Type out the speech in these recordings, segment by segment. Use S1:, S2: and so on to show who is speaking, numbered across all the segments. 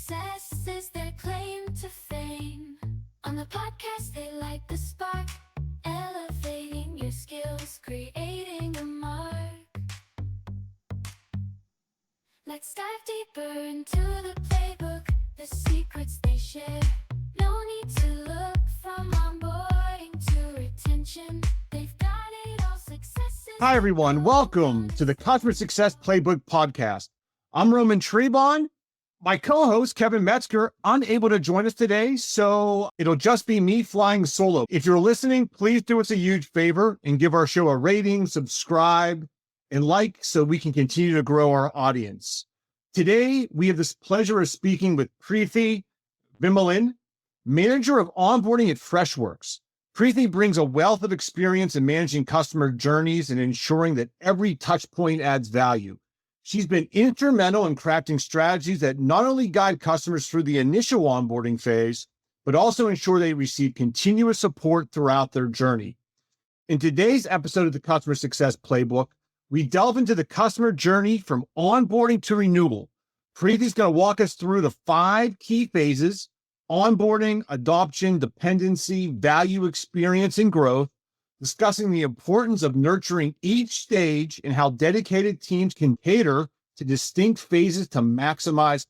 S1: success is their claim to fame. On the podcast, they light the spark, elevating your skills, creating a mark. Let's dive deeper into the playbook, the secrets they share. No need to look from onboarding to retention. They've got it all. Success.
S2: Hi, everyone. Welcome to the Customer Success Playbook Podcast. I'm Roman Trebon. My co-host, Kevin Metzger, unable to join us today, so it'll just be me flying solo. If you're listening, please do us a huge favor and give our show a rating, subscribe, and like so we can continue to grow our audience. Today, we have this pleasure of speaking with Preethi Vimalan, manager of onboarding at Freshworks. Preethi brings a wealth of experience in managing customer journeys and ensuring that every touch point adds value. She's been instrumental in crafting strategies that not only guide customers through the initial onboarding phase, but also ensure they receive continuous support throughout their journey. In today's episode of the Customer Success Playbook, we delve into the customer journey from onboarding to renewal. Preethi's going to walk us through the 5 key phases: onboarding, adoption, dependency, value, experience, and growth, discussing the importance of nurturing each stage and how dedicated teams can cater to distinct phases to maximize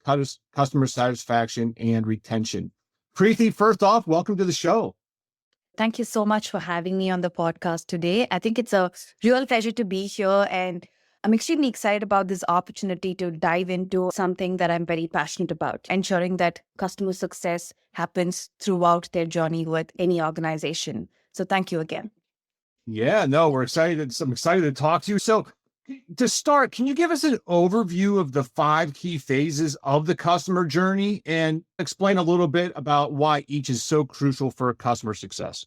S2: customer satisfaction and retention. Preethi, first off, welcome to the show.
S3: Thank you so much for having me on the podcast today. I think it's a real pleasure to be here, and I'm extremely excited about this opportunity to dive into something that I'm very passionate about, ensuring that customer success happens throughout their journey with any organization. So thank you again.
S2: Yeah, no, we're excited. I'm excited to talk to you. So to start, can you give us an overview of the 5 key phases of the customer journey and explain a little bit about why each is so crucial for customer success?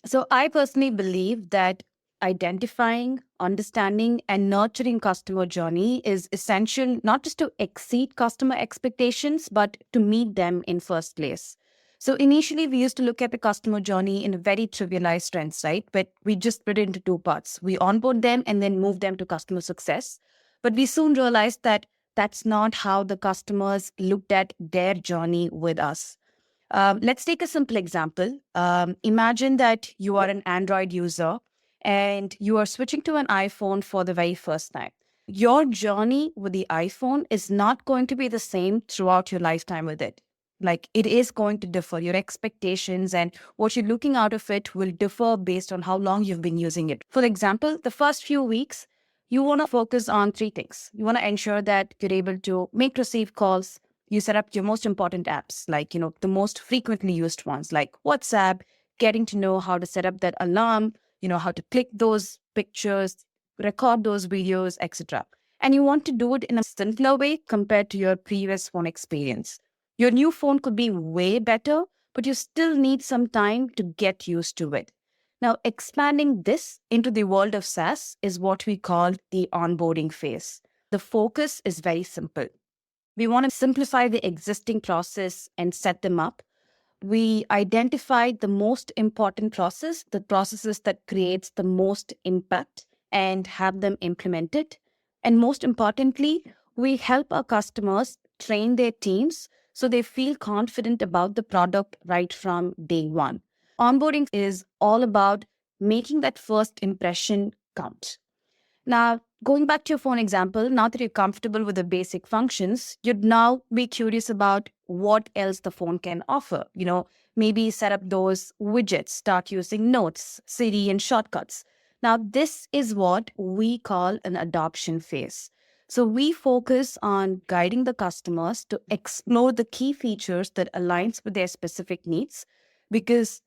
S3: So I personally believe that identifying, understanding, and nurturing customer journey is essential not just to exceed customer expectations, but to meet them in first place. So initially, we used to look at the customer journey in a very trivialized sense, right? But we just split it into 2 parts. We onboard them and then move them to customer success. But we soon realized that that's not how the customers looked at their journey with us. Let's take a simple example. Imagine that you are an Android user and you are switching to an iPhone for the very first time. Your journey with the iPhone is not going to be the same throughout your lifetime with it. Like, it is going to differ. Your expectations and what you're looking out of it will differ based on how long you've been using it. For example, the first few weeks, you want to focus on 3 things. You want to ensure that you're able to make, receive calls. You set up your most important apps, like, the most frequently used ones like WhatsApp, getting to know how to set up that alarm, how to click those pictures, record those videos, etc. And you want to do it in a simpler way compared to your previous phone experience. Your new phone could be way better, but you still need some time to get used to it. Now, expanding this into the world of SaaS is what we call the onboarding phase. The focus is very simple. We want to simplify the existing process and set them up. We identified the most important process, the processes that creates the most impact, and have them implemented. And most importantly, we help our customers train their teams so they feel confident about the product right from day one. Onboarding is all about making that first impression count. Now, going back to your phone example, now that you're comfortable with the basic functions, you'd now be curious about what else the phone can offer. Maybe set up those widgets, start using notes, Siri, and shortcuts. Now, this is what we call an adoption phase. So we focus on guiding the customers to explore the key features that aligns with their specific needs, because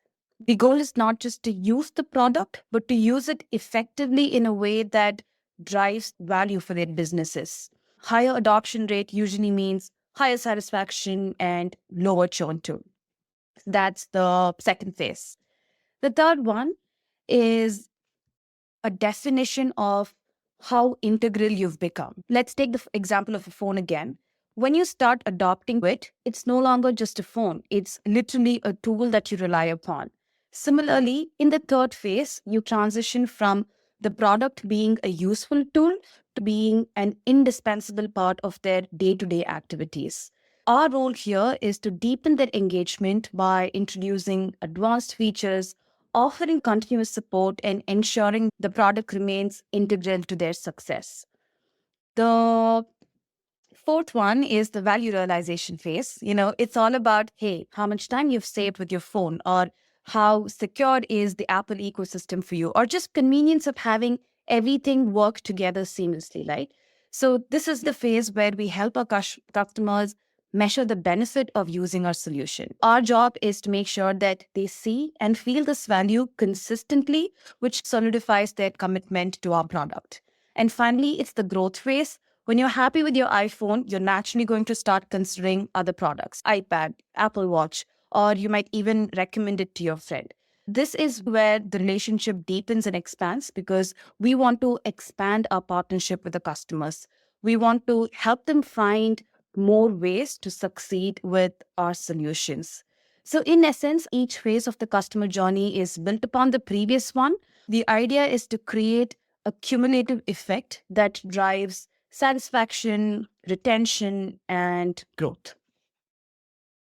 S3: the goal is not just to use the product, but to use it effectively in a way that drives value for their businesses. Higher adoption rate usually means higher satisfaction and lower churn too. That's the second phase. The third one is a definition of how integral you've become. Let's take the example of a phone again. When you start adopting it, it's no longer just a phone. It's literally a tool that you rely upon. Similarly, in the third phase, you transition from the product being a useful tool to being an indispensable part of their day-to-day activities. Our role here is to deepen their engagement by introducing advanced features, offering continuous support, and ensuring the product remains integral to their success. The fourth one is the value realization phase. It's all about, hey, how much time you've saved with your phone, or how secure is the Apple ecosystem for you, or just convenience of having everything work together seamlessly, right? So this is the phase where we help our customers measure the benefit of using our solution. Our job is to make sure that they see and feel this value consistently, which solidifies their commitment to our product. And finally, it's the growth phase. When you're happy with your iPhone, you're naturally going to start considering other products, iPad, Apple Watch, or you might even recommend it to your friend. This is where the relationship deepens and expands, because we want to expand our partnership with the customers. We want to help them find more ways to succeed with our solutions. So in essence, each phase of the customer journey is built upon the previous one. The idea is to create a cumulative effect that drives satisfaction, retention, and growth.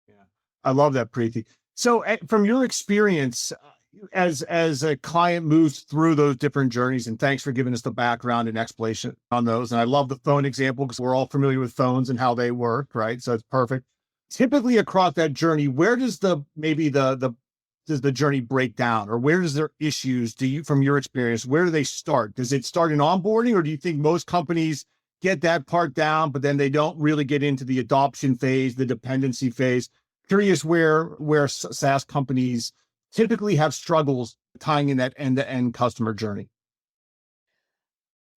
S2: Yeah, I love that, Preethi. So, from your experience, as a client moves through those different journeys, and thanks for giving us the background and explanation on those. And I love the phone example because we're all familiar with phones and how they work, right? So it's perfect. Typically, across that journey, where does does the journey break down, or where does there issues? From your experience, where do they start? Does it start in onboarding, or do you think most companies get that part down, but then they don't really get into the adoption phase, the dependency phase? Curious where SaaS companies typically have struggles tying in that end-to-end customer journey.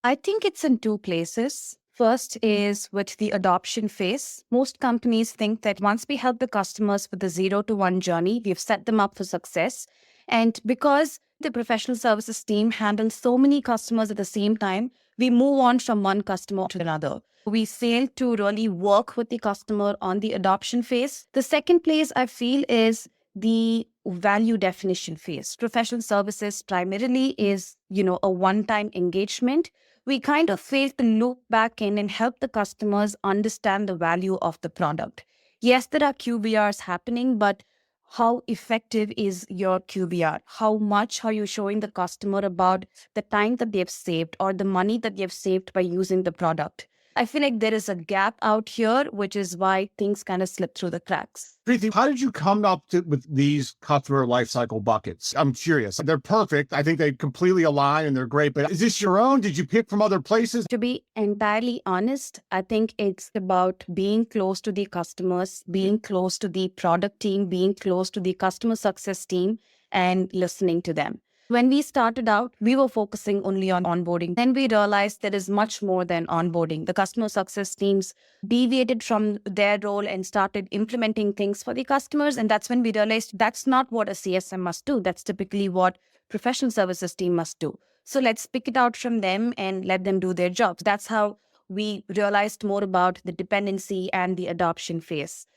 S3: I think it's in two places. First is with the adoption phase. Most companies think that once we help the customers with the 0 to 1 journey, we've set them up for success. And because the professional services team handles so many customers at the same time, we move on from one customer to another. We fail to really work with the customer on the adoption phase. The second place I feel is the value definition phase. Professional services primarily is, a one-time engagement. We kind of fail to look back in and help the customers understand the value of the product. Yes, there are QBRs happening, but how effective is your QBR? How much are you showing the customer about the time that they've saved or the money that they've saved by using the product? I feel like there is a gap out here, which is why things kind of slip through the cracks.
S2: Preethi, how did you come up with these customer lifecycle buckets? I'm curious. They're perfect. I think they completely align and they're great, but is this your own? Did you pick from other places?
S3: To be entirely honest, I think it's about being close to the customers, being close to the product team, being close to the customer success team, and listening to them. When we started out, we were focusing only on onboarding. Then we realized there is much more than onboarding. The customer success teams deviated from their role and started implementing things for the customers. And that's when we realized that's not what a CSM must do. That's typically what professional services team must do. So let's pick it out from them and let them do their jobs. That's how we realized more about the dependency and the adoption phase.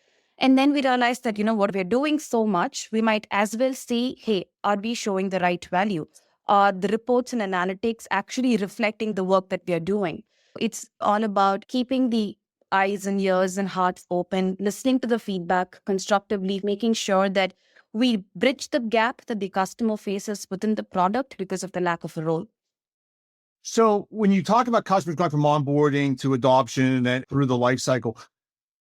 S3: And then we realized that, what we're doing so much, we might as well see, hey, are we showing the right value? Are the reports and analytics actually reflecting the work that we are doing? It's all about keeping the eyes and ears and hearts open, listening to the feedback constructively, making sure that we bridge the gap that the customer faces within the product because of the lack of a role.
S2: So when you talk about customers going from onboarding to adoption and through the life cycle,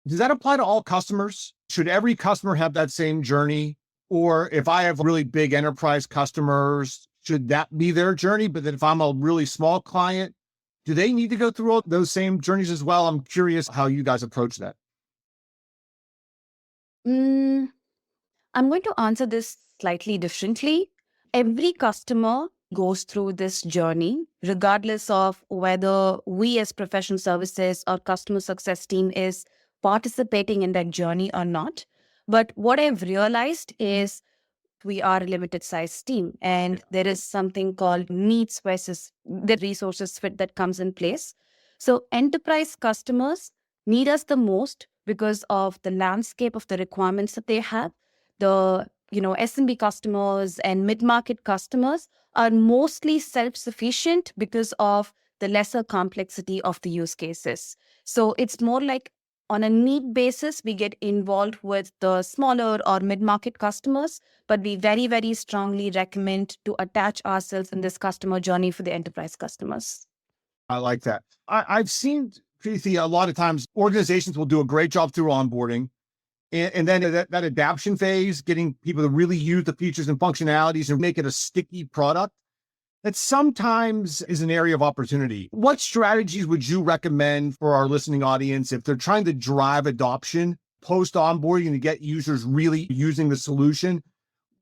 S2: does that apply to all customers? Should every customer have that same journey? Or if I have really big enterprise customers, should that be their journey? But then if I'm a really small client, do they need to go through all those same journeys as well? I'm curious how you guys approach that.
S3: I'm going to answer this slightly differently. Every customer goes through this journey, regardless of whether we as professional services or customer success team is participating in that journey or not. But what I've realized is we are a limited size team and there is something called needs versus the resources fit that comes in place. So enterprise customers need us the most because of the landscape of the requirements that they have. The SMB customers and mid-market customers are mostly self-sufficient because of the lesser complexity of the use cases. So it's more like on a need basis, we get involved with the smaller or mid-market customers, but we very, very strongly recommend to attach ourselves in this customer journey for the enterprise customers.
S2: I like that. I've seen, Preethi, a lot of times organizations will do a great job through onboarding. And then that adaption phase, getting people to really use the features and functionalities and make it a sticky product, that sometimes is an area of opportunity. What strategies would you recommend for our listening audience if they're trying to drive adoption post onboarding and to get users really using the solution?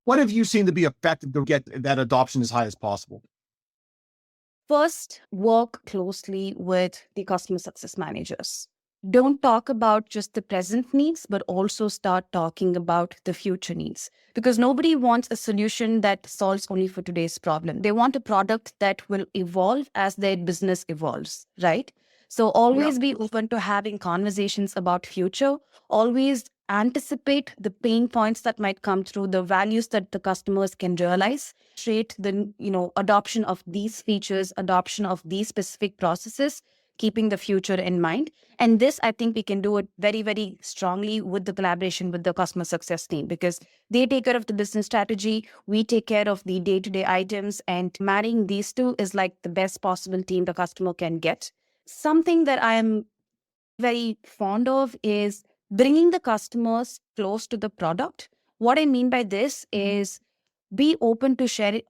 S2: What have you seen to be effective to get that adoption as high as possible?
S3: First, work closely with the customer success managers. Don't talk about just the present needs, but also start talking about the future needs. Because nobody wants a solution that solves only for today's problem. They want a product that will evolve as their business evolves, right? So always be open to having conversations about future. Always anticipate the pain points that might come through, the values that the customers can realize, create the adoption of these features, adoption of these specific processes, keeping the future in mind. And this, I think we can do it very, very strongly with the collaboration with the customer success team, because they take care of the business strategy, we take care of the day-to-day items, and marrying these two is like the best possible team the customer can get. Something that I am very fond of is bringing the customers close to the product. What I mean by this is be open to share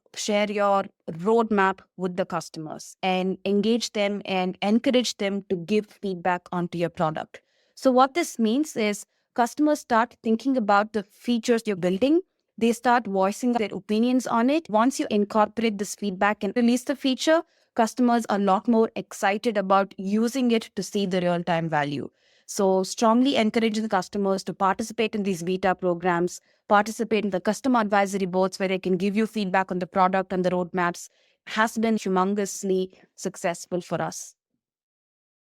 S3: your roadmap with the customers and engage them and encourage them to give feedback onto your product. So what this means is customers start thinking about the features you're building. They start voicing their opinions on it. Once you incorporate this feedback and release the feature, customers are a lot more excited about using it to see the real-time value. So strongly encourage the customers to participate in these beta programs, participate in the customer advisory boards where they can give you feedback on the product and the roadmaps has been humongously successful for us.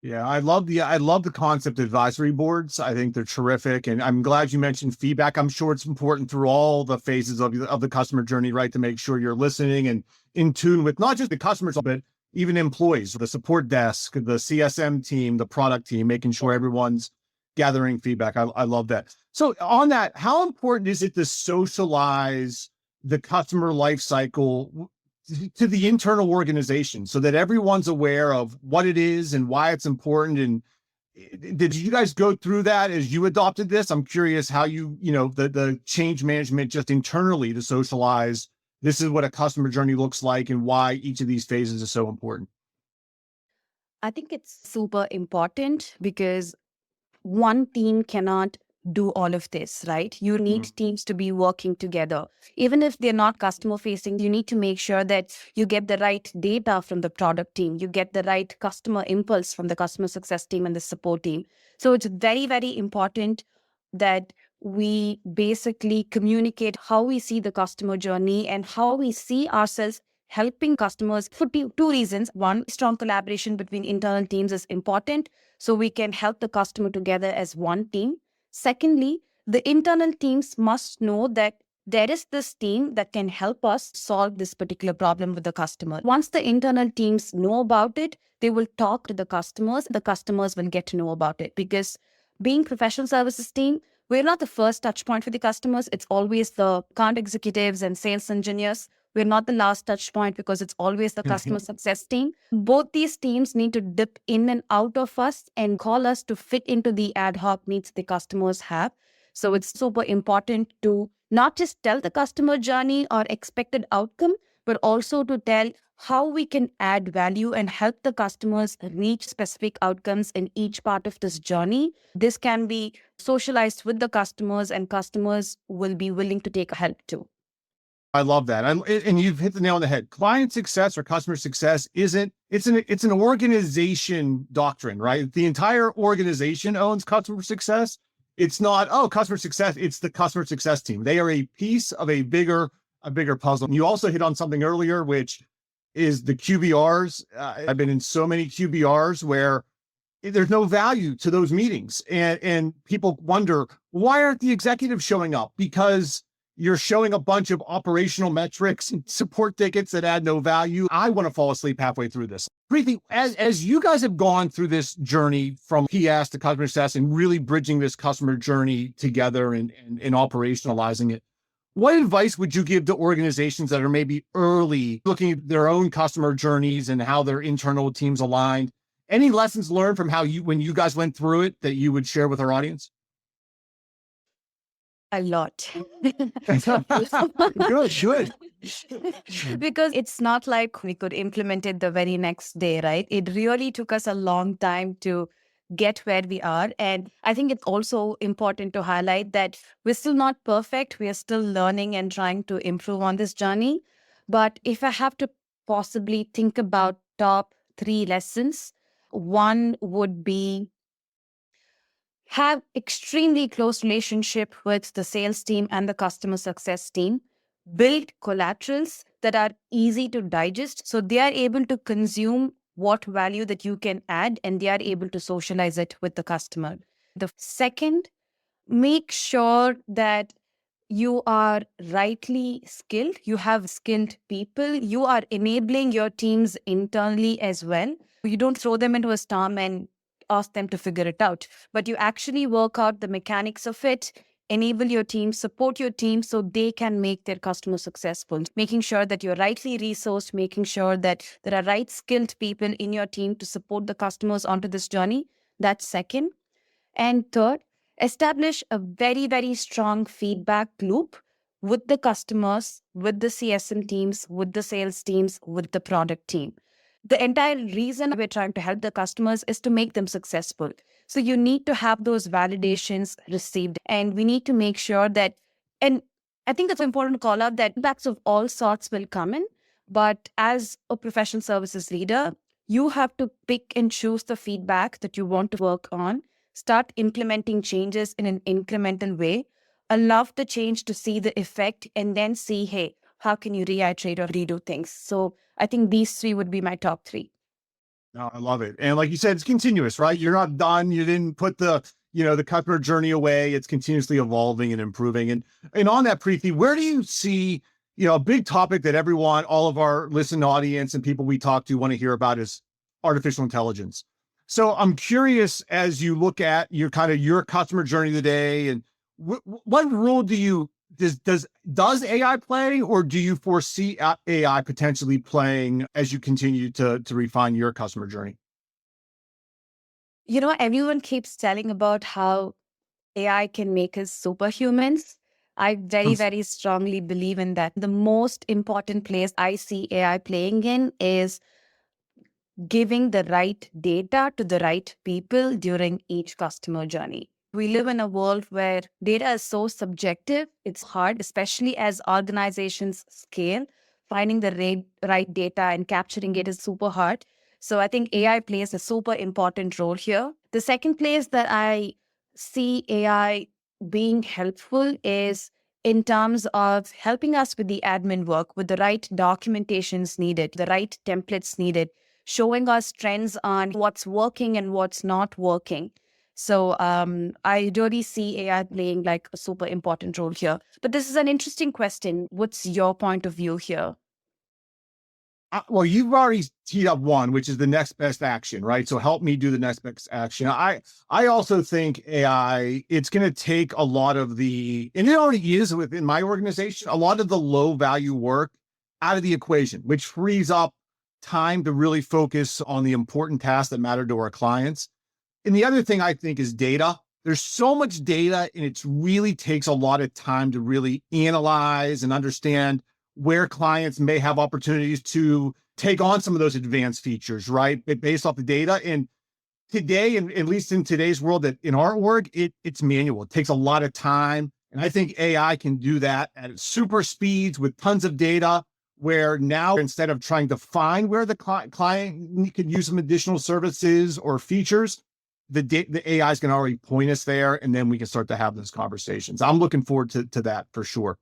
S2: Yeah, I love the concept of advisory boards. I think they're terrific. And I'm glad you mentioned feedback. I'm sure it's important through all the phases of the customer journey, right? To make sure you're listening and in tune with not just the customers, but even employees, the support desk, the CSM team, the product team, making sure everyone's gathering feedback. I love that. So on that, how important is it to socialize the customer life cycle to the internal organization so that everyone's aware of what it is and why it's important? And did you guys go through that as you adopted this? I'm curious how the change management just internally to socialize this is what a customer journey looks like and why each of these phases is so important.
S3: I think it's super important because one team cannot do all of this, right? You need teams to be working together. Even if they're not customer facing, you need to make sure that you get the right data from the product team. You get the right customer impulse from the customer success team and the support team. So it's very, very important that we basically communicate how we see the customer journey and how we see ourselves helping customers for two reasons. One, strong collaboration between internal teams is important, so we can help the customer together as one team. Secondly, the internal teams must know that there is this team that can help us solve this particular problem with the customer. Once the internal teams know about it, they will talk to the customers will get to know about it. Because being professional services team, we're not the first touch point for the customers. It's always the account executives and sales engineers. We're not the last touch point because it's always the customer success team. Both these teams need to dip in and out of us and call us to fit into the ad hoc needs the customers have. So it's super important to not just tell the customer journey or expected outcome, but also to tell how we can add value and help the customers reach specific outcomes in each part of this journey. This can be socialized with the customers and customers will be willing to take help too.
S2: I love that. And you've hit the nail on the head. Client success or customer success it's an organization doctrine, right? The entire organization owns customer success. It's not, customer success, it's the customer success team. They are a piece of a bigger puzzle. And you also hit on something earlier, which is the QBRs. I've been in so many QBRs where there's no value to those meetings. And people wonder, why aren't the executives showing up? Because you're showing a bunch of operational metrics and support tickets that add no value. I want to fall asleep halfway through this. Preethi, as you guys have gone through this journey from PS to customer success and really bridging this customer journey together and operationalizing it, what advice would you give to organizations that are maybe early looking at their own customer journeys and how their internal teams aligned? Any lessons learned from when you guys went through it that you would share with our audience?
S3: A lot.
S2: Good.
S3: Because it's not like we could implement it the very next day, right? It really took us a long time to get where we are. And I think it's also important to highlight that we're still not perfect. We are still learning and trying to improve on this journey. But if I have to possibly think about top 3 lessons, one would be have extremely close relationship with the sales team and the customer success team. Build collaterals that are easy to digest so they are able to consume what value that you can add and they are able to socialize it with the customer. The second, make sure that you are rightly skilled. You have skilled people. You are enabling your teams internally as well. You don't throw them into a storm and ask them to figure it out, but you actually work out the mechanics of it, enable your team, support your team so they can make their customer successful, making sure that you're rightly resourced, making sure that there are right skilled people in your team to support the customers onto this journey. That's second. And third, establish a very, very strong feedback loop with the customers, with the CSM teams, with the sales teams, with the product team. The entire reason we're trying to help the customers is to make them successful. So you need to have those validations received, and we need to make sure that, and I think it's important to call out that feedbacks of all sorts will come in, but as a professional services leader, you have to pick and choose the feedback that you want to work on, start implementing changes in an incremental way, allow the change to see the effect, and then see, hey, how can you reiterate or redo things? So I think these 3 would be my top 3.
S2: No, I love it. And like you said, it's continuous, right? You're not done. You didn't put the customer journey away. It's continuously evolving and improving. And on that, Preethi, where do you see, a big topic that everyone, all of our listening audience and people we talk to want to hear about is artificial intelligence. So I'm curious, as you look at your customer journey today, and what role does AI play, or do you foresee AI potentially playing as you continue to refine your customer journey?
S3: Everyone keeps telling about how AI can make us superhumans. I very, very strongly believe in that. The most important place I see AI playing in is giving the right data to the right people during each customer journey. We live in a world where data is so subjective. It's hard, especially as organizations scale. Finding the right data and capturing it is super hard. So I think AI plays a super important role here. The second place that I see AI being helpful is in terms of helping us with the admin work, with the right documentations needed, the right templates needed, showing us trends on what's working and what's not working. So I really see AI playing like a super important role here. But this is an interesting question. What's your point of view here?
S2: Well, you've already teed up one, which is the next best action, right? So help me do the next best action. I also think AI, it's going to take a lot of and it already is within my organization, a lot of the low value work out of the equation, which frees up time to really focus on the important tasks that matter to our clients. And the other thing I think is data. There's so much data, and it really takes a lot of time to really analyze and understand where clients may have opportunities to take on some of those advanced features, right? Based off the data. And today, and at least in today's world, that in our org, it's manual. It takes a lot of time. And I think AI can do that at super speeds with tons of data, where now instead of trying to find where the client could use some additional services or features, the AI is going to already point us there, and then we can start to have those conversations. I'm looking forward to that for sure.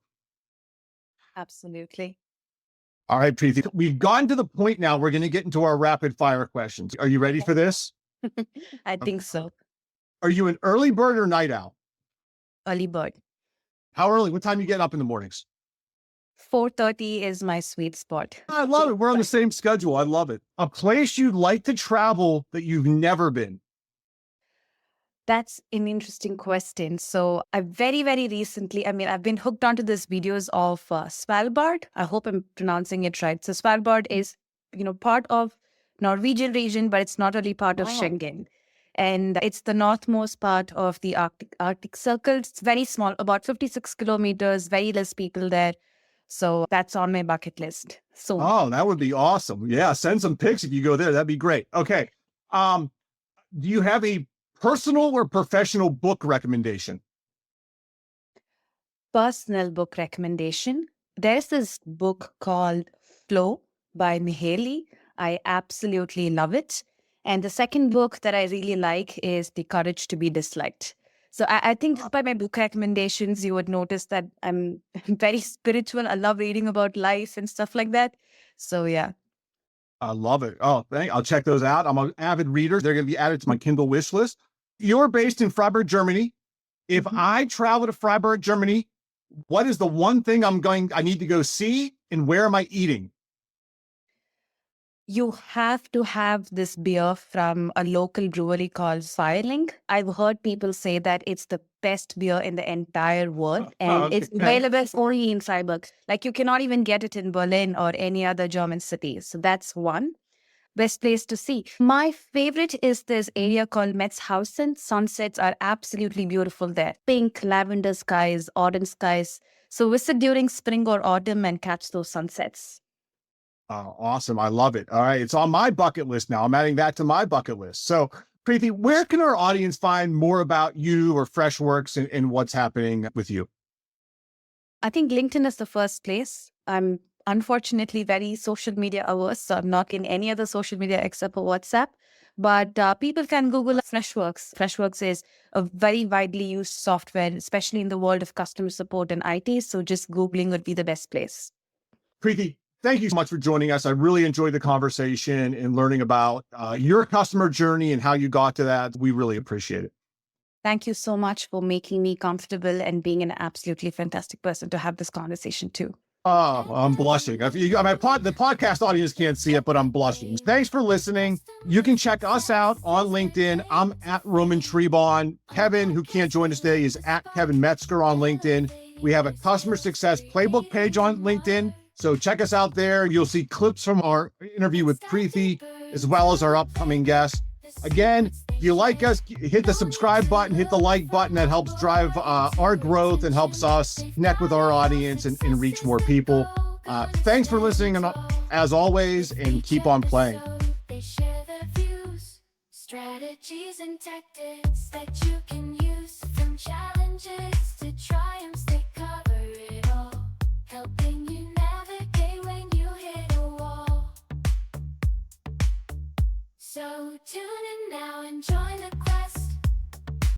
S3: Absolutely.
S2: All right, Preethi, we've gotten to the point now. We're going to get into our rapid fire questions. Are you ready for this?
S3: I think so.
S2: Are you an early bird or night owl?
S3: Early bird.
S2: How early? What time you get up in the mornings?
S3: 4:30 is my sweet spot.
S2: I love it. We're on the same schedule. I love it. A place you'd like to travel that you've never been.
S3: That's an interesting question. So I very, very recently, I've been hooked onto these videos of Svalbard. I hope I'm pronouncing it right. So Svalbard is, part of Norwegian region, but it's not really part of
S2: Wow.
S3: Schengen. And it's the northmost part of the Arctic Circle. It's very small, about 56 kilometers, very less people there. So that's on my bucket list. So
S2: Oh, that would be awesome. Yeah, send some pics if you go there. That'd be great. Okay. Do you have a personal or professional book recommendation?
S3: personal book recommendation. There's this book called Flow by Mihaly. I absolutely love it. And the second book that I really like is The Courage to be Disliked. So I think just by my book recommendations, you would notice that I'm very spiritual. I love reading about life and stuff like that. So yeah.
S2: I love it. Oh, I'll check those out. I'm an avid reader. They're going to be added to my Kindle wish list. You're based in Freiburg, Germany. If I travel to Freiburg, Germany, what is the one thing I need to go see, and where am I eating?
S3: You have to have this beer from a local brewery called Firelink. I've heard people say that it's the best beer in the entire world, and it's available only in Freiburg. Like, you cannot even get it in Berlin or any other German city. So that's one best place to see. My favorite is this area called Metzhausen. Sunsets are absolutely beautiful there. Pink, lavender skies, orange skies. So visit during spring or autumn and catch those sunsets.
S2: Oh, awesome. I love it. All right. It's on my bucket list now. I'm adding that to my bucket list. So, Preethi, where can our audience find more about you or Freshworks and what's happening with you?
S3: I think LinkedIn is the first place. I'm unfortunately very social media averse, so I'm not in any other social media except for WhatsApp. But people can Google Freshworks. Freshworks is a very widely used software, especially in the world of customer support and IT. So just Googling would be the best place.
S2: Preethi, thank you so much for joining us. I really enjoyed the conversation and learning about your customer journey and how you got to that. We really appreciate it.
S3: Thank you so much for making me comfortable and being an absolutely fantastic person to have this conversation too.
S2: Oh, I'm blushing. The podcast audience can't see it, but I'm blushing. Thanks for listening. You can check us out on LinkedIn. I'm at Roman Trebon. Kevin, who can't join us today, is at Kevin Metzger on LinkedIn. We have a Customer Success Playbook page on LinkedIn. So check us out there. You'll see clips from our interview with Preethi, as well as our upcoming guests. Again, if you like us, hit the subscribe button, hit the like button. That helps drive our growth and helps us connect with our audience and reach more people. Thanks for listening, and as always, and keep on playing.
S1: They share their views, strategies and tactics that you can use, from challenges to triumphs. They cover it all, helping you navigate when you hit a wall. So tune in now and join the quest.